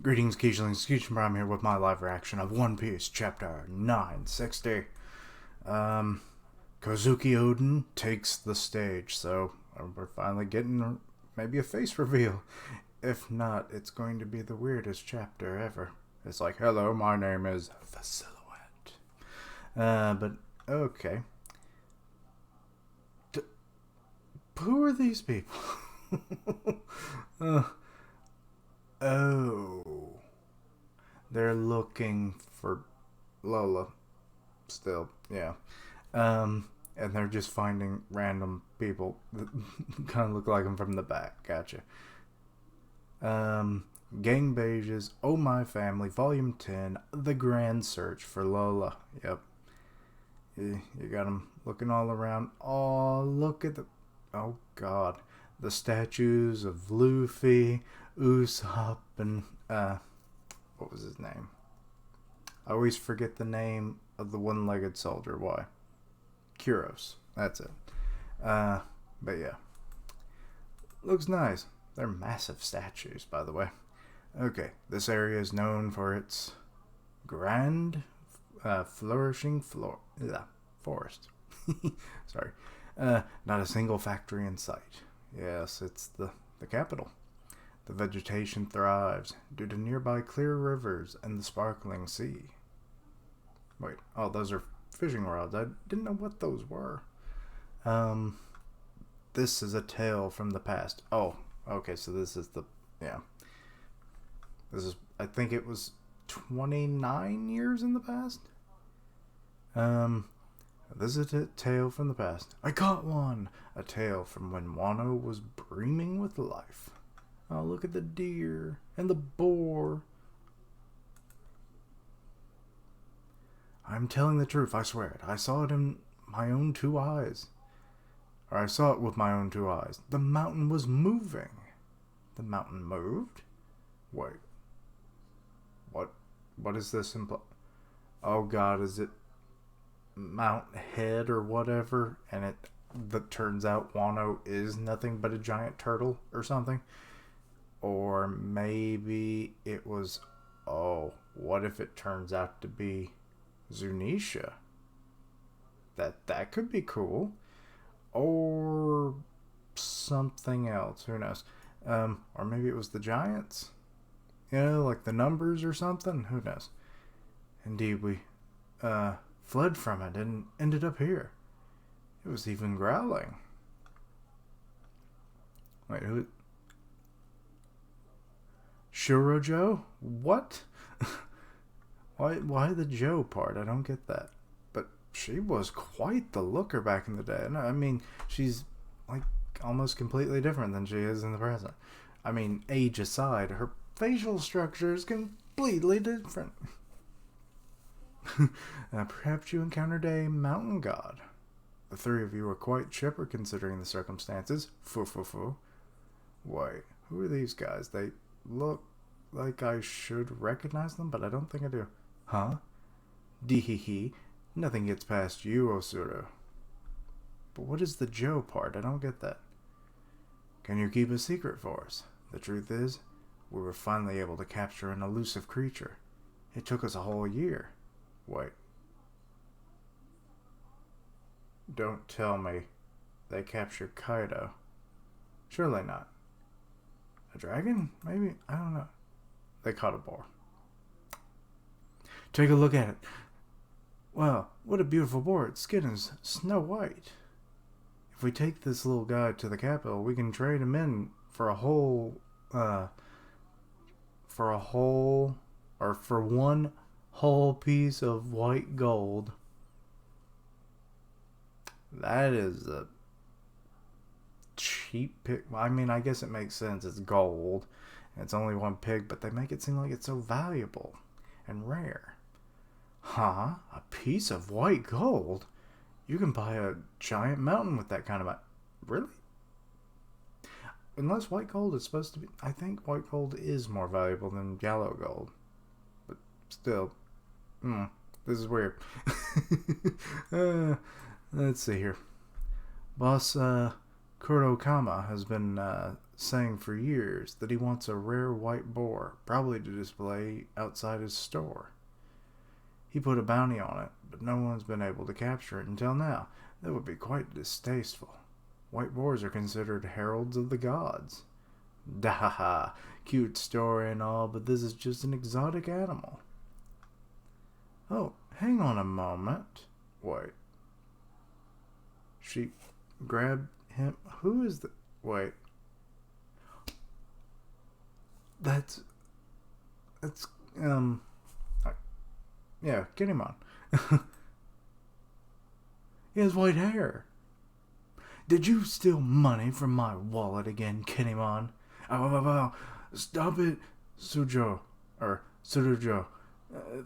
Greetings, Keechlings. Keechling here with my live reaction of One Piece, Chapter 960. Kozuki Oden takes the stage, so we're finally getting maybe a face reveal. If not, it's going to be the weirdest chapter ever. It's like, hello, my name is The Silhouette. But, okay. Who are these people? Oh. They're looking for Lola. Still, yeah. And they're just finding random people that kind of look like them from the back. Gotcha. Gang Beiges, Oh My Family, Volume 10, The Grand Search for Lola. Yep. You got them looking all around. Oh, look at the... Oh, God. The statues of Luffy, Usopp, and, what was his name? I always forget the name of the one-legged soldier. Why? Kuros. That's it. But yeah. Looks nice. They're massive statues, by the way. Okay, this area is known for its grand, flourishing forest. Sorry. Not a single factory in sight. Yes, it's the capital. The vegetation thrives due to nearby clear rivers and the sparkling sea. Wait, oh, those are fishing rods. I didn't know what those were. This is a tale from the past. Oh, okay, so this is the, yeah. This is, I think it was 29 years in the past? This is a tale from the past. I caught one! A tale from when Wano was brimming with life. Oh, look at the deer and the boar. I'm telling the truth, I swear it. I saw it in my own two eyes. Or I saw it with my own two eyes. The mountain was moving. The mountain moved? Wait. What is this imply? Oh God, is it Mount Head or whatever? And that turns out Wano is nothing but a giant turtle or something? Or maybe it was, oh, what if it turns out to be Zunisha? That could be cool. Or something else, who knows? Or maybe it was the giants? You know, like the numbers or something? Who knows? Indeed, we fled from it and ended up here. It was even growling. Wait, who? Shoujo? What? Why the Joe part? I don't get that. But she was quite the looker back in the day. No, I mean, she's like almost completely different than she is in the present. I mean, age aside, her facial structure is completely different. Perhaps you encountered a mountain god. The three of you are quite chipper considering the circumstances. Foo. Wait, who are these guys? They look like I should recognize them, but I don't think I do. Huh? Dehehe. Nothing gets past you, Osuro. But what is the Joe part? I don't get that. Can you keep a secret for us? The truth is, we were finally able to capture an elusive creature. It took us a whole year. Wait. Don't tell me they captured Kaido. Surely not. A dragon? Maybe? I don't know. They caught a boar. Take a look at it. Wow, what a beautiful boar. Its skin is snow white. If we take this little guy to the capital, we can trade him in for one whole piece of white gold. That is a cheap pig. I mean, I guess it makes sense. It's gold. It's only one pig, but they make it seem like it's so valuable and rare. Huh? A piece of white gold? You can buy a giant mountain with that kind of... Really? Unless white gold is supposed to be... I think white gold is more valuable than yellow gold. But still... this is weird. Let's see here. Boss, Kurokama has been saying for years that he wants a rare white boar, probably to display outside his store. He put a bounty on it, but no one's been able to capture it until now. That would be quite distasteful. White boars are considered heralds of the gods. Dahaha, cute story and all, but this is just an exotic animal. Oh, hang on a moment. Wait. She grabbed him. Who is the... Wait. That's... Yeah, get him on. He has white hair. Did you steal money from my wallet again, Kinemon? Oh, stop it, Sujo. Or Surujo.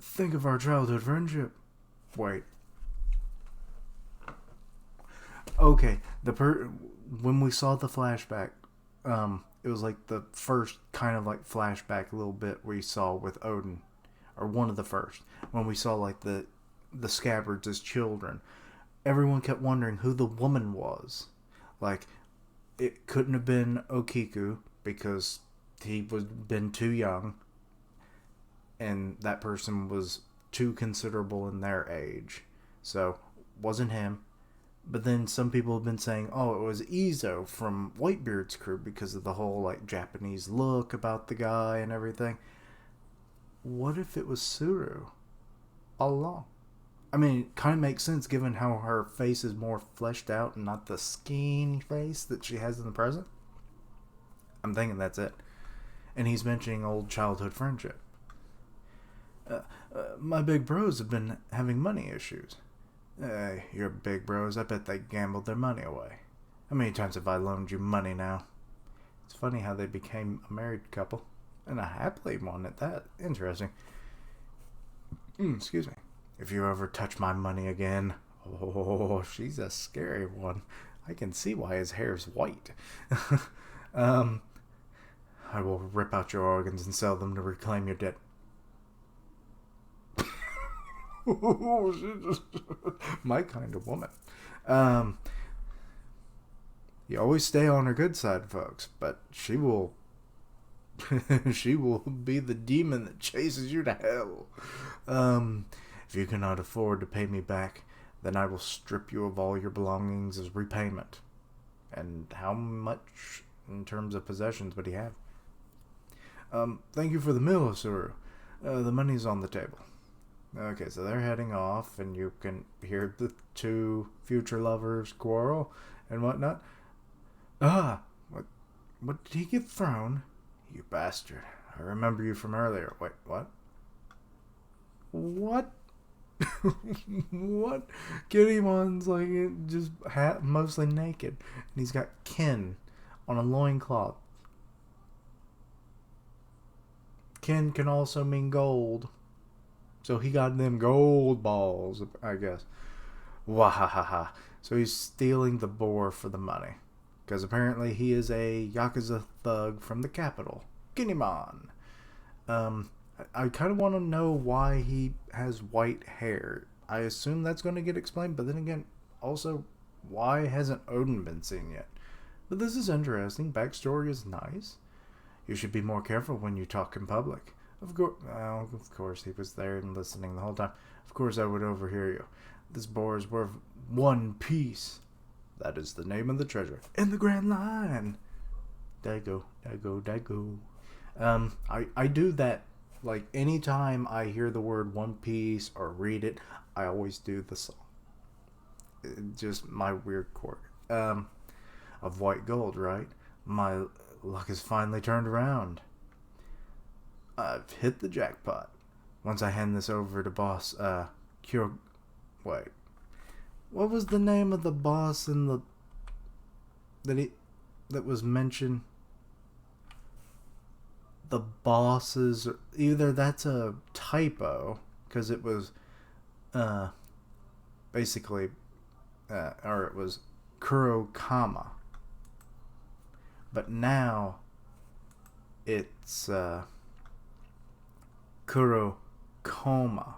Think of our childhood friendship. Wait. Okay, when we saw the flashback, it was like the first kind of like flashback little bit we saw with Oden. Or one of the first. When we saw like the scabbards as children. Everyone kept wondering who the woman was. Like, it couldn't have been Okiku because he was been too young. And that person was too considerable in their age. So, wasn't him. But then some people have been saying, oh, it was Izo from Whitebeard's crew because of the whole like Japanese look about the guy and everything. What if it was Suru all along? I mean, it kind of makes sense given how her face is more fleshed out and not the skinny face that she has in the present. I'm thinking that's it. And he's mentioning old childhood friendship. My big bros have been having money issues. Your big bros, I bet they gambled their money away. How many times have I loaned you money now? It's funny how they became a married couple. And a happily one at that. Interesting. Excuse me. If you ever touch my money again, oh, she's a scary one. I can see why his hair's white. I will rip out your organs and sell them to reclaim your debt. My kind of woman. You always stay on her good side, folks, but she will she will be the demon that chases you to hell. If you cannot afford to pay me back, then I will strip you of all your belongings as repayment. And how much in terms of possessions would he have? Thank you for the meal, Suru. The money's on the table. Okay, so they're heading off, and you can hear the two future lovers quarrel and whatnot. What did he get thrown? You bastard. I remember you from earlier. Wait, what? What? What? Kinemon's like just mostly naked. And he's got kin on a loincloth. Kin can also mean gold. So he got them gold balls, I guess. Wahahaha. So he's stealing the boar for the money. Because apparently he is a Yakuza thug from the capital. Kinemon. I kind of want to know why he has white hair. I assume that's going to get explained, but then again, also, why hasn't Oden been seen yet? But this is interesting. Backstory is nice. You should be more careful when you talk in public. Of course, he was there and listening the whole time. Of course, I would overhear you. This boar is worth 1 piece. That is the name of the treasure. In the Grand Line. Daigo. I do that. Like, anytime I hear the word One Piece or read it, I always do the song. Just my weird quirk. Of white gold, right? My luck has finally turned around. I've hit the jackpot. Once I hand this over to boss, Wait. What was the name of the boss in the... that was mentioned? The bosses... Either that's a typo, because it was, basically, or it was Kurokama. But now, it's, Kurokoma.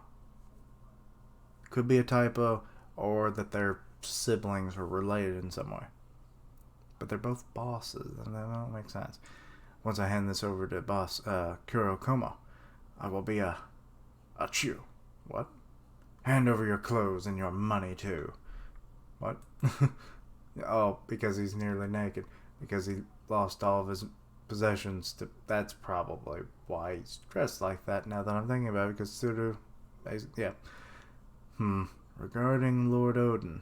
Could be a typo, or that their siblings are related in some way. but they're both bosses, and that don't make sense. Once I hand this over to boss Kurokoma, I will be a chew. What? Hand over your clothes and your money too. What? Oh, because he's nearly naked. Because he lost all of his possessions. That's probably why he's dressed like that now that I'm thinking about it. Because Tsuru... Yeah. Regarding Lord Oden.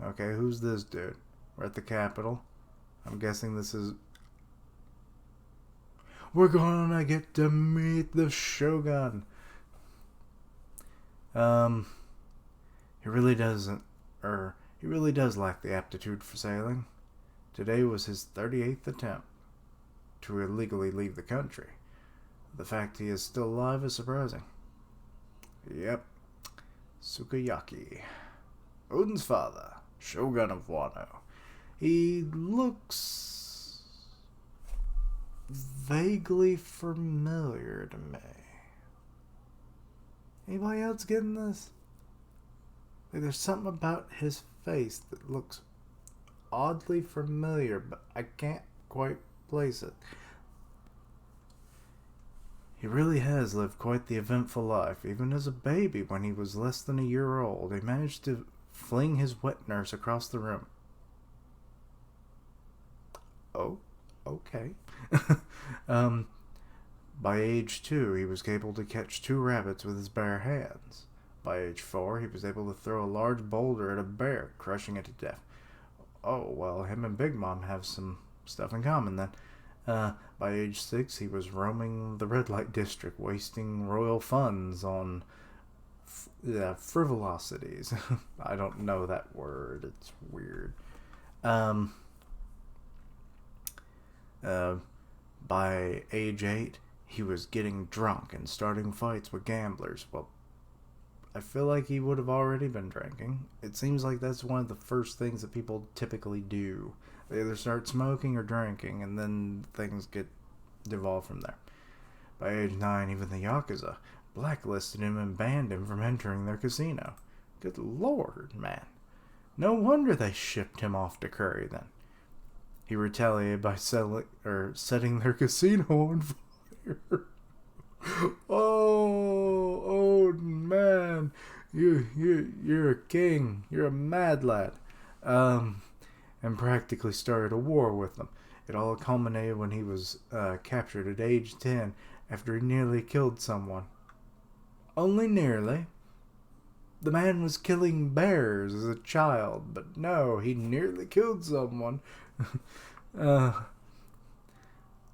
Okay, who's this dude? We're at the capital. I'm guessing this is... We're gonna get to meet the Shogun. He really doesn't... he really does lack the aptitude for sailing. Today was his 38th attempt to illegally leave the country. The fact he is still alive is surprising. Yep. Sukiyaki. Oden's father, Shogun of Wano. He looks vaguely familiar to me. Anybody else getting this? Like, there's something about his face that looks oddly familiar, but I can't quite place it. He really has lived quite the eventful life. Even as a baby, when he was less than a year old, he managed to fling his wet nurse across the room. Oh, okay. By age 2, he was able to catch 2 rabbits with his bare hands. By age 4, he was able to throw a large boulder at a bear, crushing it to death. Oh, well, him and Big Mom have some stuff in common then. By age 6, he was roaming the red light district, wasting royal funds on frivolosities. I don't know that word. It's weird. By age 8, he was getting drunk and starting fights with gamblers. Well, I feel like he would have already been drinking. It seems like that's one of the first things that people typically do. They either start smoking or drinking, and then things get devolved from there. By age 9, even the Yakuza blacklisted him and banned him from entering their casino. Good lord, man. No wonder they shipped him off to Curry then. He retaliated by setting their casino on fire. Oh, man. You're a king. You're a mad lad. And practically started a war with them. It all culminated when he was captured at age 10 after he nearly killed someone. Only nearly. The man was killing bears as a child, but no, he nearly killed someone. And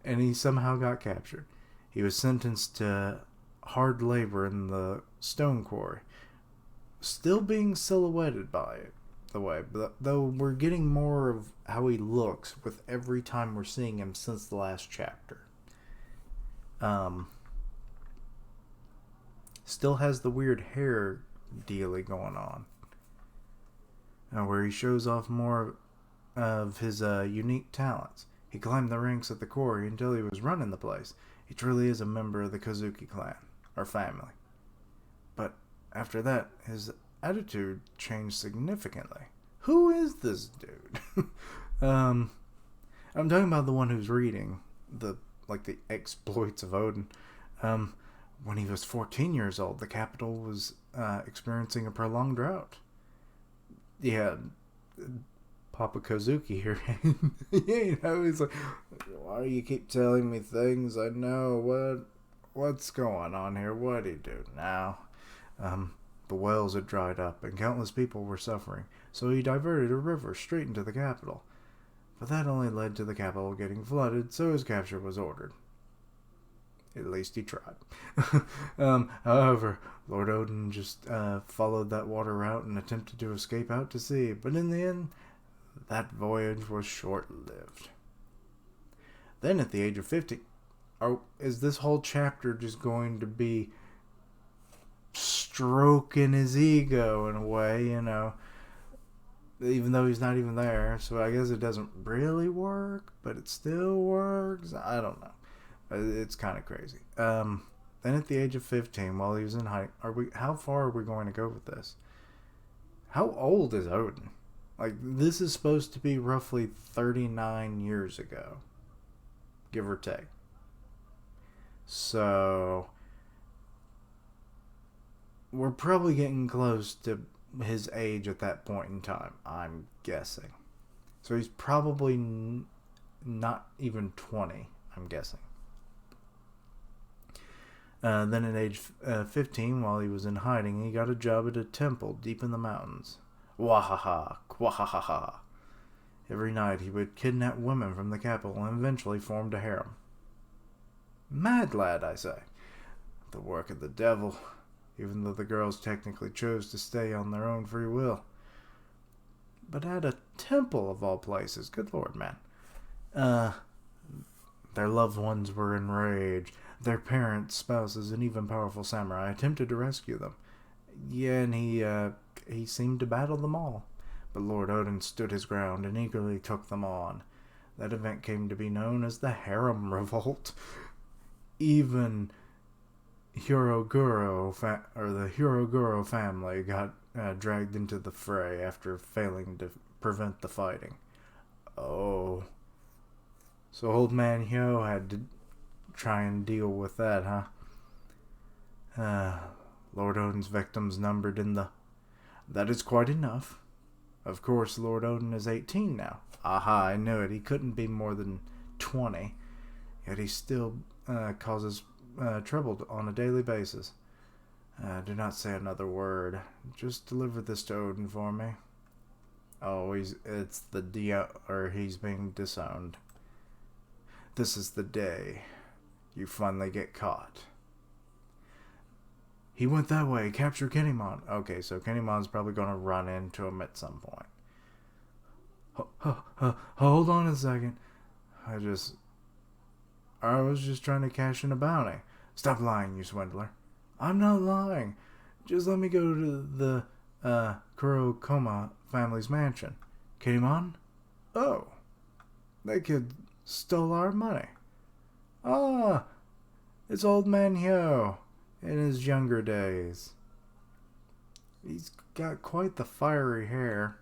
he somehow got captured. He was sentenced to hard labor in the stone quarry, still being silhouetted by it, the way, but though we're getting more of how he looks with every time we're seeing him since the last chapter. Still has the weird hair dealy going on, where he shows off more of his unique talents. He climbed the ranks at the quarry until he was running the place. He truly is a member of the Kozuki clan, or family. But after that, his attitude changed significantly. Who is this dude? I'm talking about the one who's reading the exploits of Oden. When he was 14 years old, the capital was experiencing a prolonged drought. Yeah, Papa Kozuki here. He's like, why do you keep telling me things I know? What's going on here? What do you do now? The wells had dried up and countless people were suffering, so he diverted a river straight into the capital. But that only led to the capital getting flooded, so his capture was ordered. At least he tried. However, Lord Oden just followed that water route and attempted to escape out to sea, but in the end, that voyage was short-lived. Then at the age of 50, is this whole chapter just going to be stroking his ego in a way, even though he's not even there? So I guess it doesn't really work, but it still works. I don't know. It's kind of crazy. Then at the age of 15, while he was in high, how far are we going to go with this? How old is Oden? Like, this is supposed to be roughly 39 years ago, give or take. So, we're probably getting close to his age at that point in time, I'm guessing. So, he's probably not even 20, I'm guessing. Then at age 15, while he was in hiding, he got a job at a temple deep in the mountains. Wahaha, quahahaha. Every night he would kidnap women from the capital and eventually formed a harem. Mad lad, I say. The work of the devil, even though the girls technically chose to stay on their own free will. But at a temple of all places, good lord, man. Their loved ones were enraged. Their parents, spouses, and even powerful samurai attempted to rescue them. Yeah, and he seemed to battle them all. But Lord Oden stood his ground and eagerly took them on. That event came to be known as the Harem Revolt. Even the Hiroguro family got dragged into the fray after failing to prevent the fighting. Oh. So old man Hyo had to try and deal with that, huh? Lord Oden's victims numbered in the... That is quite enough. Of course, Lord Oden is 18 now. Aha, I knew it. He couldn't be more than 20. Yet he still causes trouble on a daily basis. Do not say another word. Just deliver this to Oden for me. Oh, he's being disowned. This is the day you finally get caught. He went that way. Capture Kinemon. Okay, so Kinemon's probably going to run into him at some point. Hold on a second. I was just trying to cash in a bounty. Stop lying, you swindler. I'm not lying. Just let me go to the Kurokoma family's mansion. Kinemon? Oh. That kid stole our money. Ah, it's old man Hyo in his younger days. He's got quite the fiery hair.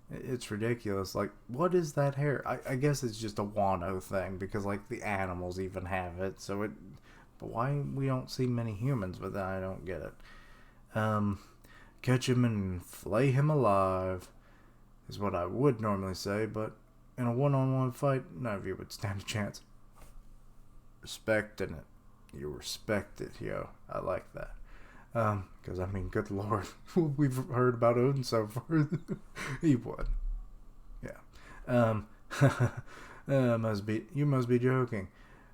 It's ridiculous. Like, what is that hair? I guess it's just a Wano thing because, like, the animals even have it. So it, but why we don't see many humans with that? I don't get it. Catch him and flay him alive is what I would normally say, but in a one-on-one fight, none of you would stand a chance. Respecting it. You respect it, yo. I like that. Because, I mean, good lord. We've heard about Oden so far. He would. Yeah. You must be joking.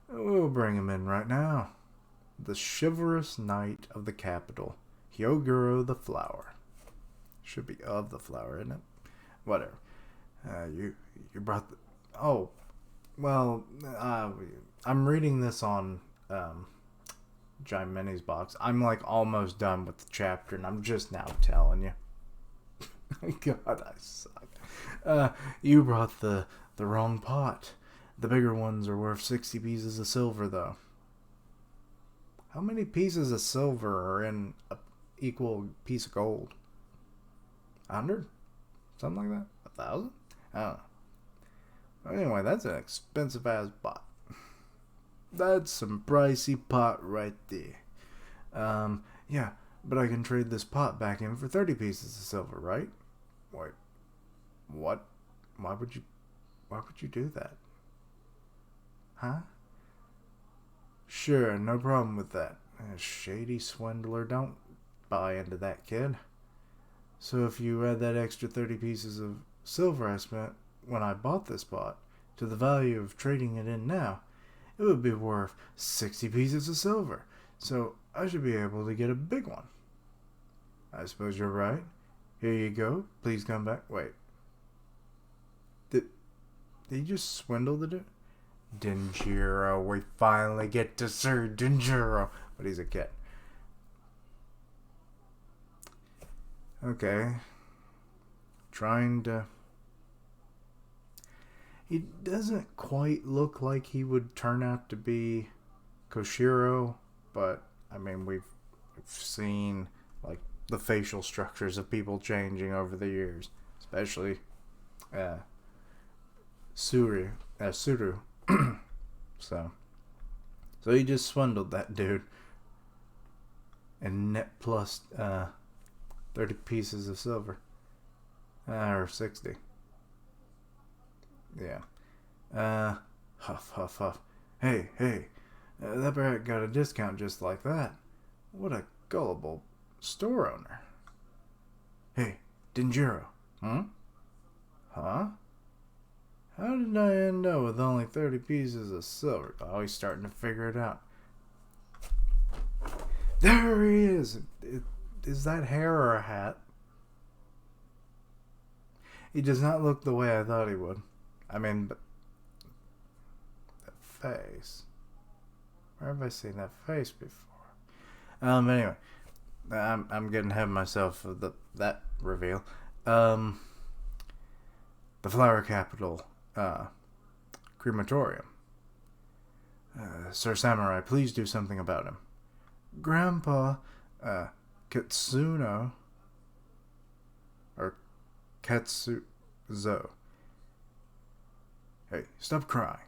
We'll bring him in right now. The chivalrous knight of the capital, Hyoguro the Flower. Should be of the flower, isn't it? Whatever. You brought the... Oh. Well, I'm reading this on... Jimini's box. I'm like almost done with the chapter and I'm just now telling you. God, I suck. You brought the wrong pot. The bigger ones are worth 60 pieces of silver though. How many pieces of silver are in an equal piece of gold? 100? Something like that? 1,000? I don't know. Anyway, that's an expensive ass pot. That's some pricey pot right there. Yeah, but I can trade this pot back in for 30 pieces of silver, right? Wait, what? Why would you do that? Huh? Sure, no problem with that. Shady swindler, don't buy into that, kid. So if you add that extra 30 pieces of silver I spent when I bought this pot to the value of trading it in now, it would be worth 60 pieces of silver, so I should be able to get a big one. I suppose you're right. Here you go. Please come back. Wait. Did he just swindle the dude? Denjiro. We finally get to Sir Denjiro. But he's a kid. Okay. Trying to... He doesn't quite look like he would turn out to be Koshiro, but I mean we've seen like the facial structures of people changing over the years, especially Suru. so he just swindled that dude and net plus 30 pieces of silver, or 60. Yeah. Huff, huff, huff. Hey, that brat got a discount just like that. What a gullible store owner. Hey, Denjiro. Huh? How did I end up with only 30 pieces of silver? Oh, he's starting to figure it out. There he is. Is that hair or a hat? He does not look the way I thought he would. I mean, but the face. Where have I seen that face before? Anyway, I'm getting ahead of myself of that reveal. The Flower Capital, crematorium. Sir Samurai, please do something about him. Grandpa, Katsuno, or Katsuzo. Hey, stop crying.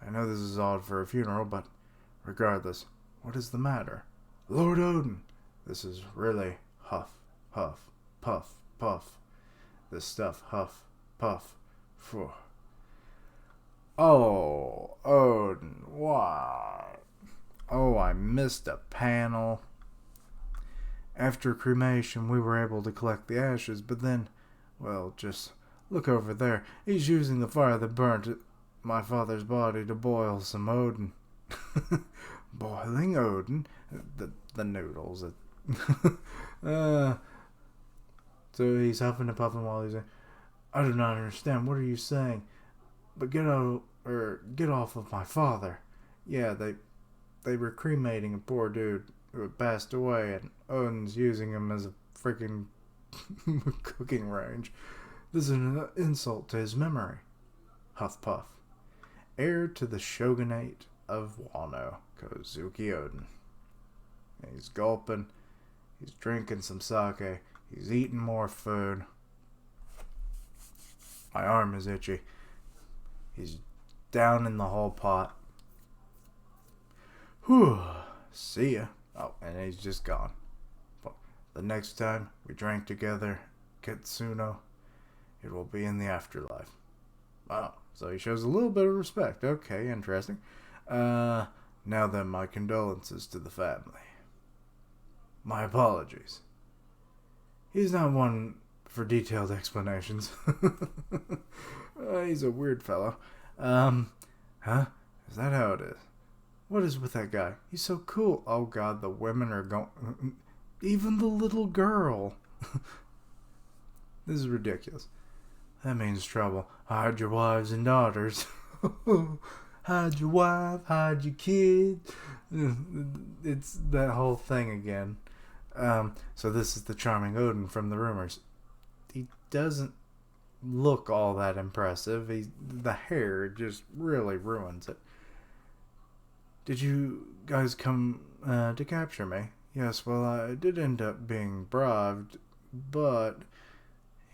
I know this is odd for a funeral, but regardless, what is the matter? Lord Oden, this is really huff, huff, puff, puff. This stuff, huff, puff, phew. Oh, Oden, why? Oh, I missed a panel. After cremation, we were able to collect the ashes, but then, well, just look over there. He's using the fire that burnt my father's body to boil some Oden. Boiling Oden? The noodles. So he's huffing and puffing while he's in. I do not understand. What are you saying? But get off of my father. Yeah, they were cremating a poor dude who had passed away, and Oden's using him as a freaking cooking range. This is an insult to his memory. Huff puff. Heir to the shogunate of Wano, Kozuki Oden. And he's gulping. He's drinking some sake. He's eating more food. My arm is itchy. He's down in the whole pot. Whew. See ya. Oh, and he's just gone. But the next time we drink together, Kitsuno, it will be in the afterlife. Oh, so he shows a little bit of respect. Okay, interesting. Now then, my condolences to the family. My apologies. He's not one for detailed explanations. He's a weird fellow. Huh? Is that how it is? What is with that guy? He's so cool. Oh god, the women are going... Even the little girl. This is ridiculous. That means trouble. Hide your wives and daughters. Hide your wife, hide your kid. It's that whole thing again. So this is the charming Oden from the rumors. He doesn't look all that impressive. The hair just really ruins it. Did you guys come to capture me? Yes, well, I did end up being bribed, but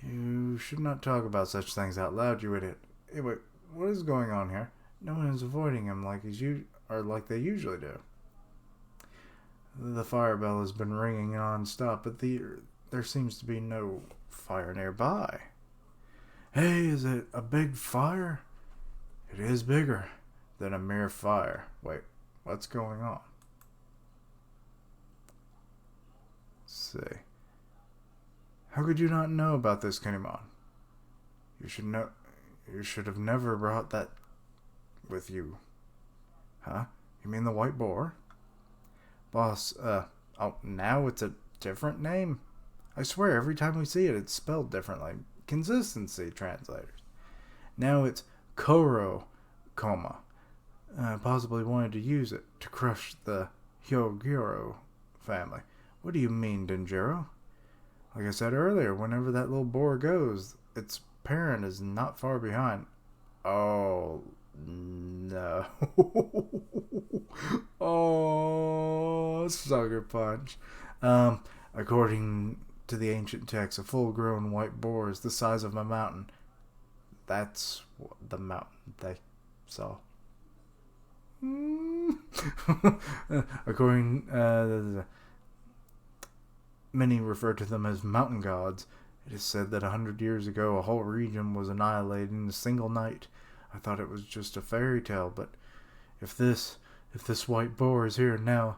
you should not talk about such things out loud, you idiot. Hey, wait, what is going on here? No one is avoiding him like like they usually do. The fire bell has been ringing non-stop, but there seems to be no fire nearby. Hey, is it a big fire? It is bigger than a mere fire. Wait, what's going on? Let's see. How could you not know about this, Kinemon? You should know. You should have never brought that with you. Huh? You mean the white boar? Boss, oh, now it's a different name? I swear, every time we see it, it's spelled differently. Consistency, translators. Now it's Koro Koma. Possibly wanted to use it to crush the Hyoguro family. What do you mean, Denjiro? Like I said earlier, whenever that little boar goes, its parent is not far behind. Oh, no. Oh, sucker punch. According to the ancient text, a full-grown white boar is the size of a mountain. That's the mountain they saw. According, many refer to them as mountain gods. It is said that 100 years ago a whole region was annihilated in a single night. I thought it was just a fairy tale, but if this white boar is here now,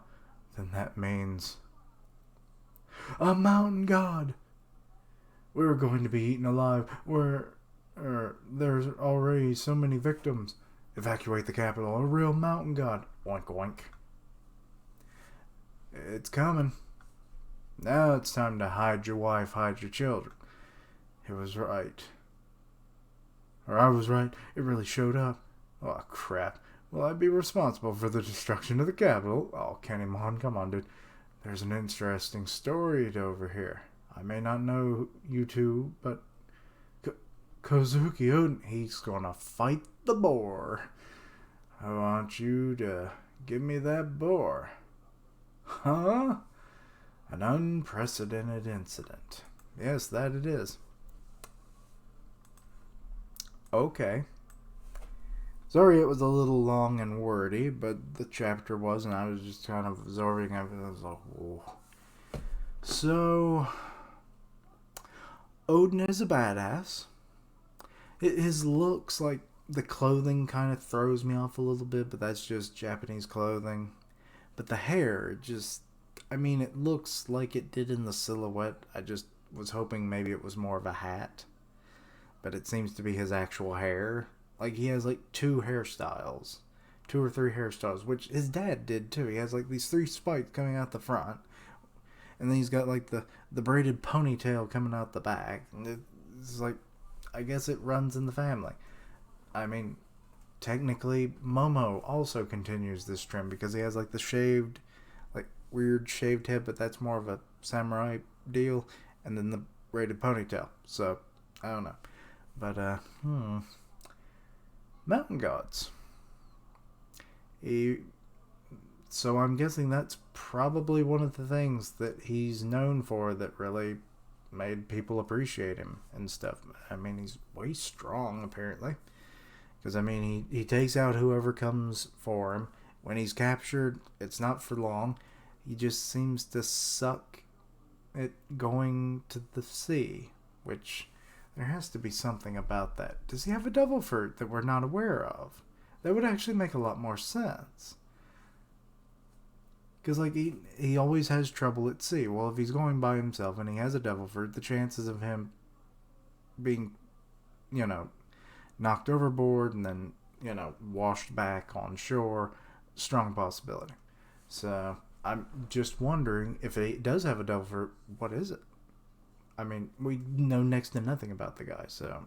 then that means a mountain god. We're going to be eaten alive. There's already so many victims. Evacuate the capital. A real mountain god. Oink oink. It's coming. Now it's time to hide your wife, hide your children. It was right. Or I was right. It really showed up. Oh, crap. Will I be responsible for the destruction of the capital? Oh, Kennymon, come on, dude. There's an interesting story to overhear. I may not know you two, but Kozuki Oden, he's gonna fight the boar. I want you to give me that boar. Huh? An unprecedented incident. Yes, that it is. Okay. Sorry it was a little long and wordy, but the chapter was, and I was just kind of absorbing everything. I was like, whoa. So, Oden is a badass. His looks, like, the clothing kind of throws me off a little bit, but that's just Japanese clothing. But the hair, it looks like it did in the silhouette. I just was hoping maybe it was more of a hat. But it seems to be his actual hair. Like, he has, like, two or three hairstyles, which his dad did, too. He has, like, these 3 spikes coming out the front. And then he's got, like, the braided ponytail coming out the back. And it's like, I guess it runs in the family. I mean, technically, Momo also continues this trend because he has, like, the shaved, like, weird shaved head, but that's more of a samurai deal. And then the braided ponytail. So, I don't know. But, mountain gods. So I'm guessing that's probably one of the things that he's known for that really made people appreciate him and stuff. I mean, he's way strong, apparently. Because, I mean, he takes out whoever comes for him. When he's captured, it's not for long. He just seems to suck at going to the sea, which there has to be something about that. Does he have a devil fruit that we're not aware of? That would actually make a lot more sense. Because, like, he always has trouble at sea. Well, if he's going by himself and he has a devil fruit, the chances of him being, knocked overboard and then, washed back on shore, strong possibility. So, I'm just wondering, if he does have a devil fruit, what is it? I mean, we know next to nothing about the guy, so,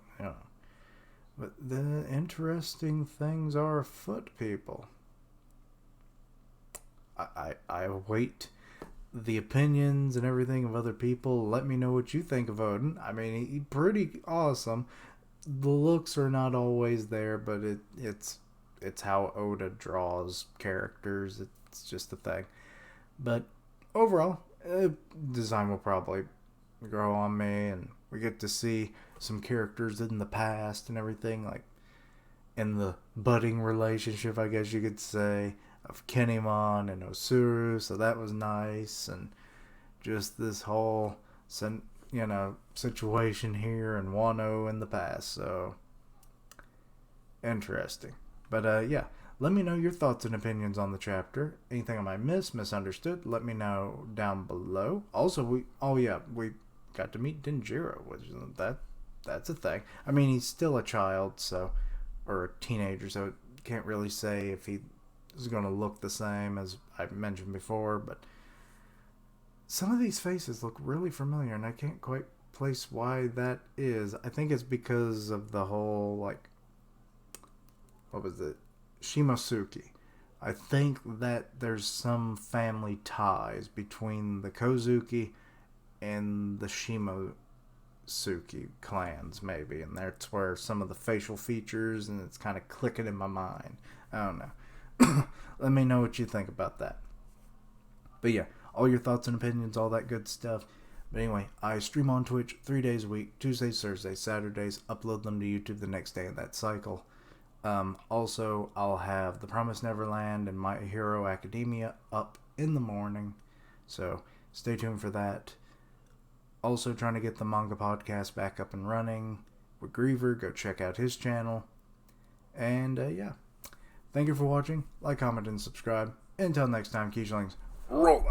But the interesting things are afoot, people. I await the opinions and everything of other people. Let me know what you think of Oden. I mean, he's pretty awesome. The looks are not always there, but it's how Oda draws characters. It's just a thing. But overall, design will probably grow on me, and we get to see some characters in the past and everything, like in the budding relationship, I guess you could say, of Kennymon and Osuru, so that was nice, and just this whole, situation here in Wano in the past, so interesting. But yeah, let me know your thoughts and opinions on the chapter. Anything I might misunderstood, let me know down below. Also, we got to meet Denjiro, which that's a thing. I mean, he's still a child, or a teenager, so can't really say if he is going to look the same as I mentioned before, but some of these faces look really familiar, and I can't quite place why that is. I think it's because of the whole, what was it? Shimosuke. I think that there's some family ties between the Kozuki and the Shimosuke clans, maybe, and that's where some of the facial features, and it's kind of clicking in my mind. I don't know. Let me know what you think about that. But yeah, all your thoughts and opinions, all that good stuff. But anyway, I stream on Twitch 3 days a week, Tuesdays, Thursdays, Saturdays, upload them to YouTube the next day of that cycle. Also, I'll have The Promised Neverland and My Hero Academia up in the morning, so stay tuned for that. Also trying to get the manga podcast back up and running with Griever. Go check out his channel. And yeah, thank you for watching. Like, comment, and subscribe. Until next time, Keishlings, roll!